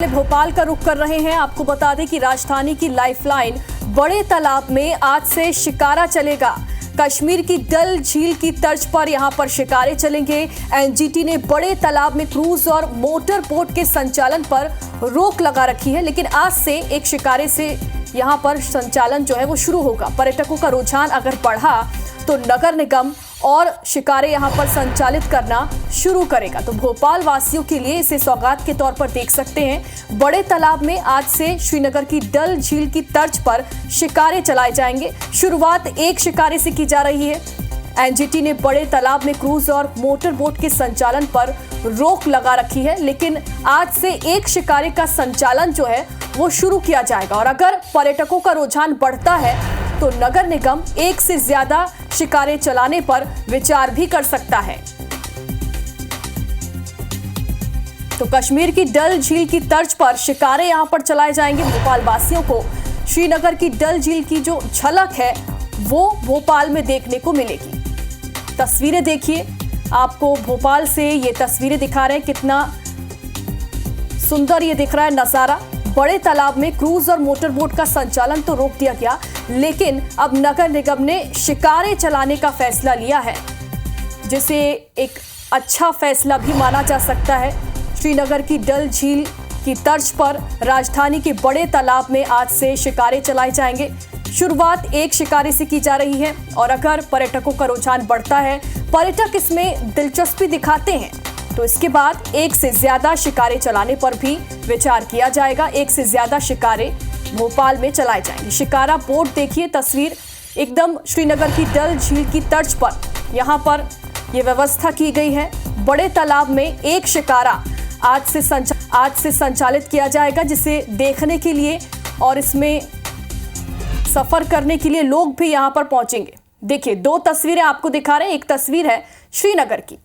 भोपाल का रुख कर रहे हैं। आपको बता दें कि राजधानी की लाइफलाइन बड़े तालाब में आज से शिकारा चलेगा। कश्मीर की डल झील की तर्ज पर यहां पर शिकारे चलेंगे। एनजीटी ने बड़े तालाब में क्रूज और मोटर बोट के संचालन पर रोक लगा रखी है, लेकिन आज से एक शिकारे से यहां पर संचालन जो है वो शुरू होगा। पर्यटकों का रुझान अगर बढ़ा तो नगर निगम और शिकारे यहां पर संचालित करना शुरू करेगा। तो भोपाल वासियों के लिए इसे सौगात के तौर पर देख सकते हैं। बड़े तालाब में आज से श्रीनगर की डल झील की तर्ज पर शिकारे चलाए जाएंगे। शुरुआत एक शिकारे से की जा रही है। एनजीटी ने बड़े तालाब में क्रूज और मोटर बोट के संचालन पर रोक लगा रखी है, लेकिन आज से एक शिकारे का संचालन जो है वो शुरू किया जाएगा। और अगर पर्यटकों का रुझान बढ़ता है तो नगर निगम एक से ज्यादा शिकारे चलाने पर विचार भी कर सकता है। तो कश्मीर की डल झील की तर्ज पर शिकारे यहां पर चलाए जाएंगे। भोपाल वासियों को श्रीनगर की डल झील की जो झलक है वो भोपाल में देखने को मिलेगी। तस्वीरें देखिए, आपको भोपाल से ये तस्वीरें दिखा रहे हैं। कितना सुंदर ये दिख रहा है नजारा। बड़े तालाब में क्रूज और मोटर बोट का संचालन तो रोक दिया गया, लेकिन अब नगर निगम ने शिकारे चलाने का फैसला लिया है, जिसे एक अच्छा फैसला भी माना जा सकता है। श्रीनगर की डल झील की तर्ज पर राजधानी के बड़े तालाब में आज से शिकारे चलाए जाएंगे। शुरुआत एक शिकारे से की जा रही है और अगर पर्यटकों का रुझान बढ़ता है, पर्यटक इसमें दिलचस्पी दिखाते हैं, तो इसके बाद एक से ज्यादा शिकारे चलाने पर भी विचार किया जाएगा। एक से ज्यादा शिकारे भोपाल में चलाए जाएंगे। शिकारा बोट देखिए, तस्वीर एकदम श्रीनगर की डल झील की तर्ज पर यहां पर यह व्यवस्था की गई है। बड़े तालाब में एक शिकारा आज से संचालित किया जाएगा, जिसे देखने के लिए और इसमें सफर करने के लिए लोग भी यहां पर पहुंचेंगे। देखिए, दो तस्वीरें आपको दिखा रहे हैं। एक तस्वीर है श्रीनगर की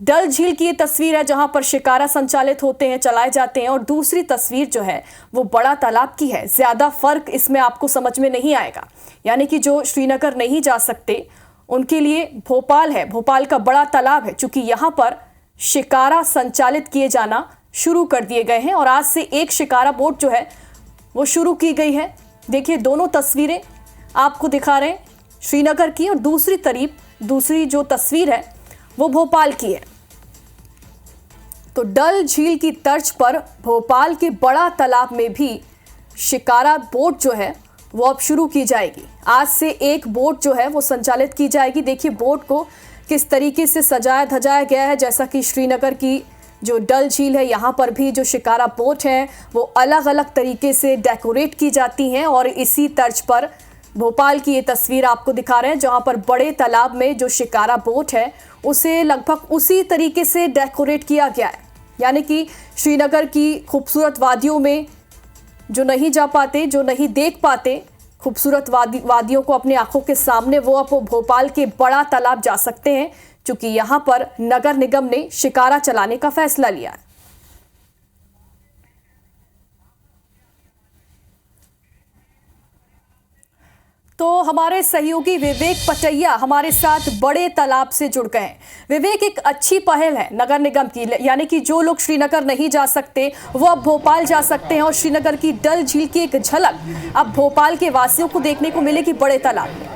डल झील की, ये तस्वीर है जहां पर शिकारा संचालित होते हैं, चलाए जाते हैं, और दूसरी तस्वीर जो है वो बड़ा तालाब की है। ज्यादा फर्क इसमें आपको समझ में नहीं आएगा, यानी कि जो श्रीनगर नहीं जा सकते उनके लिए भोपाल है, भोपाल का बड़ा तालाब है, चूंकि यहां पर शिकारा संचालित किए जाना शुरू कर दिए गए हैं और आज से एक शिकारा बोट जो है वो शुरू की गई है। देखिए, दोनों तस्वीरें आपको दिखा रहे हैं, श्रीनगर की, और दूसरी जो तस्वीर है वो भोपाल की है। तो डल झील की तर्ज पर भोपाल के बड़ा तालाब में भी शिकारा बोट जो है वो अब शुरू की जाएगी। आज से एक बोट जो है वो संचालित की जाएगी। देखिए, बोट को किस तरीके से सजाया धजाया गया है। जैसा कि श्रीनगर की जो डल झील है, यहाँ पर भी जो शिकारा बोट है वो अलग अलग तरीके से डेकोरेट की जाती हैं, और इसी तर्ज पर भोपाल की ये तस्वीर आपको दिखा रहे हैं, जहां पर बड़े तालाब में जो शिकारा बोट है उसे लगभग उसी तरीके से डेकोरेट किया गया है। यानी कि श्रीनगर की खूबसूरत वादियों में जो नहीं जा पाते, जो नहीं देख पाते खूबसूरत वादियों को अपनी आंखों के सामने, वो अब भोपाल के बड़ा तालाब जा सकते हैं, क्योंकि यहां पर नगर निगम ने शिकारा चलाने का फैसला लिया है। तो हमारे सहयोगी विवेक पटैया हमारे साथ बड़े तालाब से जुड़ गए हैं। विवेक, एक अच्छी पहल है नगर निगम की, यानी कि जो लोग श्रीनगर नहीं जा सकते वो अब भोपाल जा सकते हैं, और श्रीनगर की डल झील की एक झलक अब भोपाल के वासियों को देखने को मिलेगी बड़े तालाब में।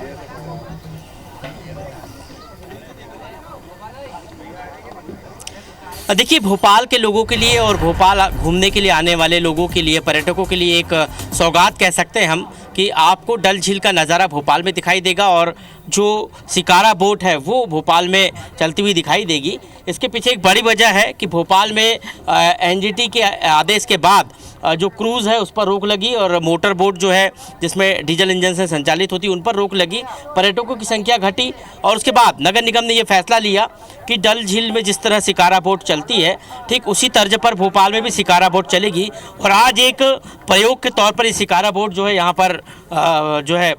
देखिए, भोपाल के लोगों के लिए और भोपाल घूमने के लिए आने वाले लोगों के लिए, पर्यटकों के लिए एक सौगात कह सकते हैं हम, कि आपको डल झील का नज़ारा भोपाल में दिखाई देगा और जो शिकारा बोट है वो भोपाल में चलती हुई दिखाई देगी। इसके पीछे एक बड़ी वजह है कि भोपाल में एनजीटी के आदेश के बाद जो क्रूज़ है उस पर रोक लगी, और मोटर बोट जो है जिसमें डीजल इंजन से संचालित होती है उन पर रोक लगी। पर्यटकों की संख्या घटी और उसके बाद नगर निगम ने ये फैसला लिया कि डल झील में जिस तरह शिकारा बोट चलती है, ठीक उसी तर्ज पर भोपाल में भी शिकारा बोट चलेगी। और आज एक प्रयोग के तौर पर ये शिकारा बोट जो है यहाँ पर जो है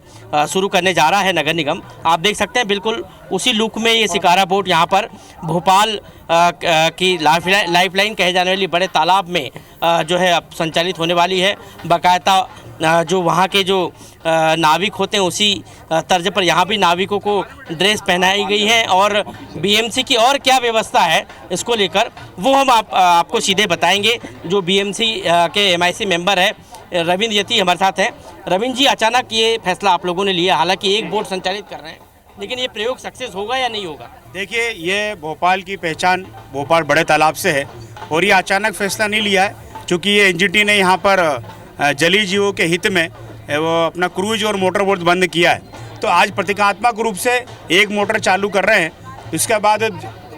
शुरू करने जा रहा है नगर निगम। आप देख सकते हैं बिल्कुल उसी लुक में ये शिकारा बोट यहाँ पर भोपाल की लाइफलाइन कहे जाने वाली बड़े तालाब में जो है अब संचालित होने वाली है। बाकायदा जो वहाँ के जो नाविक होते हैं उसी तर्ज पर यहाँ भी नाविकों को ड्रेस पहनाई गई है। और बीएमसी की और क्या व्यवस्था है इसको लेकर वो हम आपको सीधे बताएंगे। जो बीएमसी के एमआईसी मेंबर है रविंद्र यति हमारे साथ हैं। रविंद्र जी, अचानक ये फैसला आप लोगों ने लिया, हालांकि एक बोट संचालित कर रहे हैं, लेकिन ये प्रयोग सक्सेस होगा या नहीं होगा? देखिए, ये भोपाल की पहचान भोपाल बड़े तालाब से है और ये अचानक फैसला नहीं लिया है, क्योंकि ये एनजीटी ने यहाँ पर जलीय जीवों के हित में वो अपना क्रूज और मोटर बोट बंद किया है। तो आज प्रतीकात्मक रूप से एक मोटर चालू कर रहे हैं, इसके बाद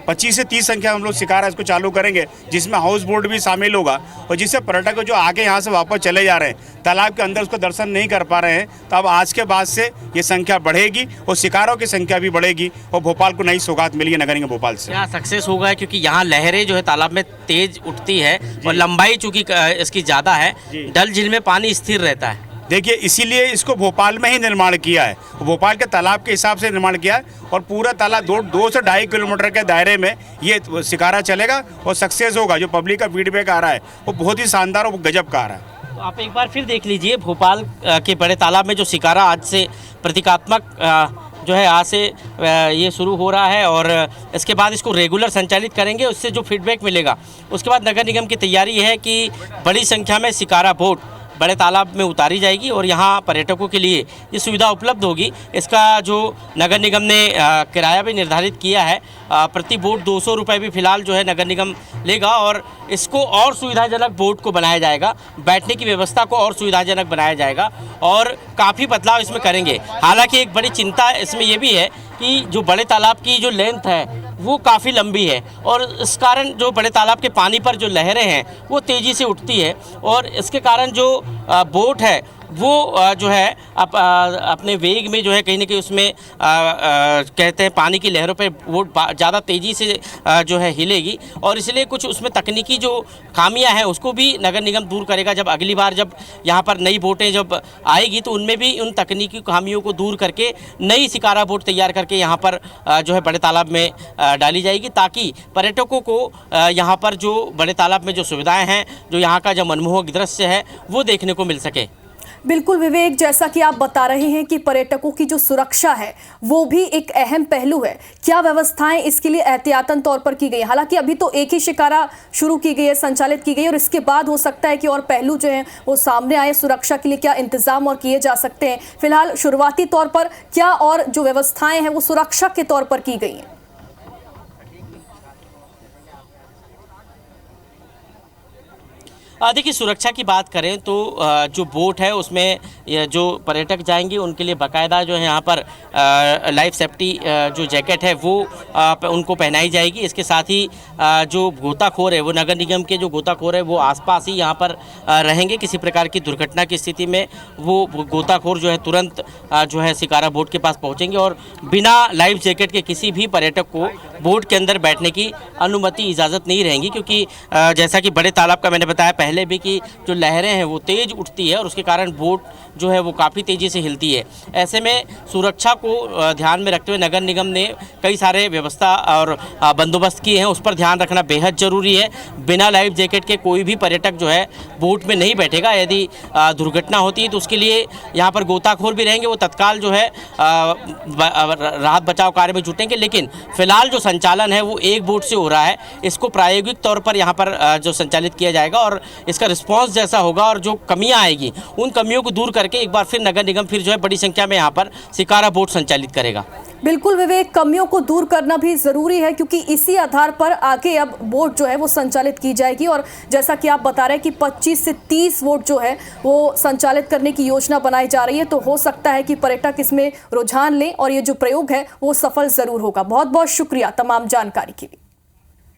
25 से 30 संख्या हम लोग शिकारा इसको चालू करेंगे, जिसमें हाउस बोट भी शामिल होगा। और जिससे पर्यटक जो आके यहाँ से वापस चले जा रहे हैं, तालाब के अंदर उसको दर्शन नहीं कर पा रहे हैं, तो अब आज के बाद से ये संख्या बढ़ेगी और शिकारों की संख्या भी बढ़ेगी और भोपाल को नई सौगात मिली है नगर निगम भोपाल से। क्या सक्सेस होगा? क्योंकि यहाँ लहरें जो है तालाब में तेज उठती है और लंबाई चूंकि इसकी ज़्यादा है, डल झील में पानी स्थिर रहता है। देखिए, इसीलिए इसको भोपाल में ही निर्माण किया है, भोपाल के तालाब के हिसाब से निर्माण किया है और पूरा तालाब 2 से 2.5 किलोमीटर के दायरे में ये शिकारा चलेगा और सक्सेस होगा। जो पब्लिक का फीडबैक आ रहा है वो बहुत ही शानदार और गजब का आ रहा है। तो आप एक बार फिर देख लीजिए, भोपाल के बड़े तालाब में जो शिकारा आज से प्रतीकात्मक जो है आज से ये शुरू हो रहा है और इसके बाद इसको रेगुलर संचालित करेंगे। उससे जो फीडबैक मिलेगा उसके बाद नगर निगम की तैयारी है कि बड़ी संख्या में शिकारा बोट बड़े तालाब में उतारी जाएगी और यहाँ पर्यटकों के लिए ये सुविधा उपलब्ध होगी। इसका जो नगर निगम ने किराया भी निर्धारित किया है, प्रति बोट 200 रुपये भी फिलहाल जो है नगर निगम लेगा और इसको और सुविधाजनक बोट को बनाया जाएगा, बैठने की व्यवस्था को और सुविधाजनक बनाया जाएगा और काफ़ी बदलाव इसमें करेंगे। हालांकि एक बड़ी चिंता इसमें ये भी है कि जो बड़े तालाब की जो लेंथ है वो काफ़ी लंबी है और इस कारण जो बड़े तालाब के पानी पर जो लहरें हैं वो तेज़ी से उठती है और इसके कारण जो बोट है वो जो है अपने वेग में जो है कहीं ना कहीं उसमें कहते हैं पानी की लहरों पे वो ज़्यादा तेज़ी से जो है हिलेगी और इसलिए कुछ उसमें तकनीकी जो खामियां हैं उसको भी नगर निगम दूर करेगा। जब अगली बार जब यहाँ पर नई बोटें जब आएगी तो उनमें भी उन तकनीकी खामियों को दूर करके नई शिकारा बोट तैयार करके यहाँ पर जो है बड़े तालाब में डाली जाएगी, ताकि पर्यटकों को यहाँ पर जो बड़े तालाब में जो सुविधाएँ हैं, जो यहाँ का जो मनमोहक दृश्य है वो देखने को मिल सके। बिल्कुल विवेक, जैसा कि आप बता रहे हैं कि पर्यटकों की जो सुरक्षा है वो भी एक अहम पहलू है। क्या व्यवस्थाएं इसके लिए एहतियातन तौर पर की गई? हालांकि अभी तो एक ही शिकारा शुरू की गई है, संचालित की गई और इसके बाद हो सकता है कि और पहलू जो हैं वो सामने आए। सुरक्षा के लिए क्या इंतजाम और किए जा सकते हैं? फिलहाल शुरुआती तौर पर क्या और जो व्यवस्थाएं हैं वो सुरक्षा के तौर पर की गई हैं? देखिए, सुरक्षा की बात करें तो जो बोट है उसमें जो पर्यटक जाएंगे उनके लिए बाकायदा जो है यहाँ पर लाइफ सेफ्टी जो जैकेट है वो उनको पहनाई जाएगी। इसके साथ ही जो गोताखोर है वो नगर निगम के जो गोताखोर है वो आसपास ही यहाँ पर रहेंगे। किसी प्रकार की दुर्घटना की स्थिति में वो गोताखोर जो है तुरंत जो है शिकारा बोट के पास पहुँचेंगे और बिना लाइफ जैकेट के किसी भी पर्यटक को बोट के अंदर बैठने की अनुमति इजाज़त नहीं रहेगी, क्योंकि जैसा कि बड़े तालाब का मैंने बताया पहले भी कि जो लहरें हैं वो तेज़ उठती है और उसके कारण बोट जो है वो काफ़ी तेज़ी से हिलती है। ऐसे में सुरक्षा को ध्यान में रखते हुए नगर निगम ने कई सारे व्यवस्था और बंदोबस्त किए हैं, उस पर ध्यान रखना बेहद ज़रूरी है। बिना लाइफ जैकेट के कोई भी पर्यटक जो है बोट में नहीं बैठेगा। यदि दुर्घटना होती है तो उसके लिए यहाँ पर गोताखोर भी रहेंगे, वो तत्काल जो है राहत बचाव कार्य में जुटेंगे। लेकिन फिलहाल जो संचालन है वो एक बोट से हो रहा है, इसको प्रायोगिक तौर पर यहाँ पर जो संचालित किया जाएगा और इसका रिस्पांस जैसा होगा और जो कमियां आएगी उन कमियों को दूर करके एक बार फिर नगर निगम फिर जो है बड़ी संख्या में यहाँ पर शिकारा बोट संचालित करेगा। बिल्कुल विवेक, कमियों को दूर करना भी जरूरी है क्योंकि इसी आधार पर आगे अब बोट जो है वो संचालित की जाएगी और जैसा कि आप बता रहे हैं कि 25 से 30 बोट जो है वो संचालित करने की योजना बनाई जा रही है। तो हो सकता है कि पर्यटक इसमें रुझान लें और ये जो प्रयोग है वो सफल जरूर होगा। बहुत बहुत शुक्रिया तमाम जानकारी के लिए।